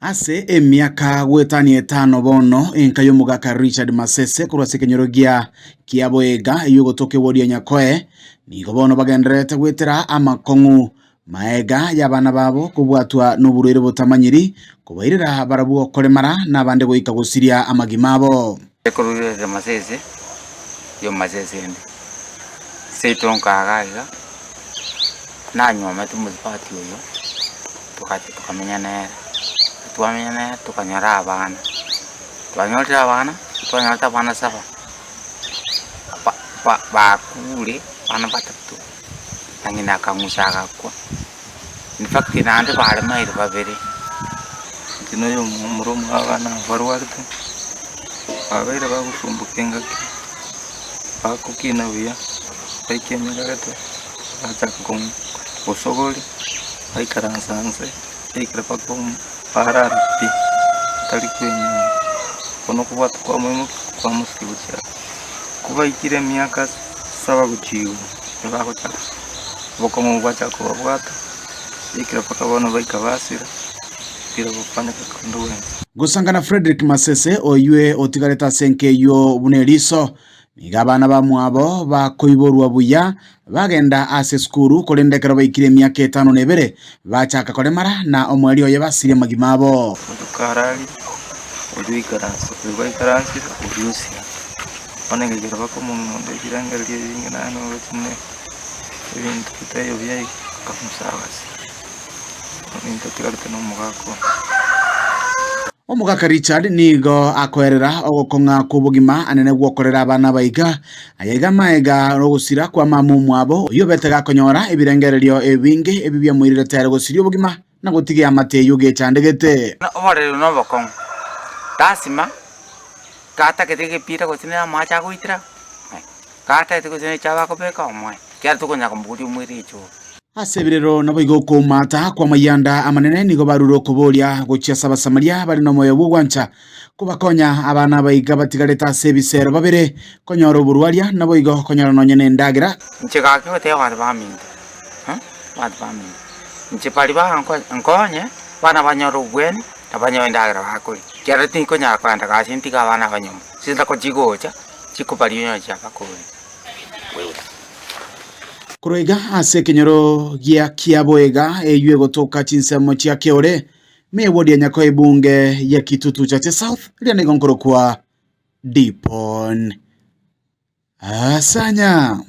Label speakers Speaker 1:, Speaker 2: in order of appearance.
Speaker 1: Ase emiaka gwetani etano bono enkayo mugaka Richard Masese kurwase kenyorogia kiaboega yugotoke wodi nyakoe nigo bono bagenderete gwetera amakong'u maega y'abana babo kubwatwa n'uburere butamanyiri kubairira barabuo koremara n'abande goika gusiria amagimabo
Speaker 2: ekorurire Masese yo Masese ndi seitonka agaga nanyoma tumuzipati oyo tukamenya nere tuamenya tukanyara abana twanyolta abana saba bakule bana batatu nangina kamusaka kwa in fact nande bale maire babere kino yo muromo abana barwarite abaire bagusumbukenga bakukina buya baikemera gato bataka kom osogoli baikaransanse ikira pakom pararti tali kwenye kono kubata kwa mwemu kwa musibucha kuba ikire miaka saba guchigo bako cha boko mu bacha ko bwata ikira pakabona baikabasira kira bupana kakunduwe
Speaker 1: gusangana Frederick Masese oyue otigareta senke yo buneriso migabana bamwabo bakoiborwa buya bagenda ase skuru kolendekero baikire miaka 5 nebere bachaka koremara na omweli oye basirie magimabo
Speaker 2: karali oduikaranso baikaransi odusia onenge gero bakomunde girangalie ingana no betune ibintu kitayo byai kamusabasi ninto tigarte no mugako
Speaker 1: omugaka Richard nigo akoerera ogokong'a kubugima anene gwokorera abana baiga ayega maega rogusira kwa mamu mwabo yo betega konyora ebirengererio ebinge ebibya mwirire tere gusiria obugima na gutigia amateyo gechandegete
Speaker 2: na orero no bakong tasima kata ketege pira gotine macha goitira kata etugozene chaba kobeka omwe kya tukonya komburi mwiricho
Speaker 1: asebirero nabo igoko mata kwa mayanda amanene nigo baruro kubolia gochia saba samaria bari no moyo bugwancha kubakonya abana baiga batigareta sebisero babere konyoro burwaria nabo igo konyoro nonyene ndagira
Speaker 2: nchika ko te wa baminda wa baminda nchipali ba nkonye bana banyoro gwen abanyo ndagira bakuri kera tinko nya kwanda kasintika bana banyo sinda ko jigocha chikupali yo cha bakuri
Speaker 1: kuroiga ase kenyoro gia kiaboega eyue gotoka chinsemo chia keore me wodi nyako ebunge ya Kitutu Chache South liane gonkoro kwa Dipon Asanya.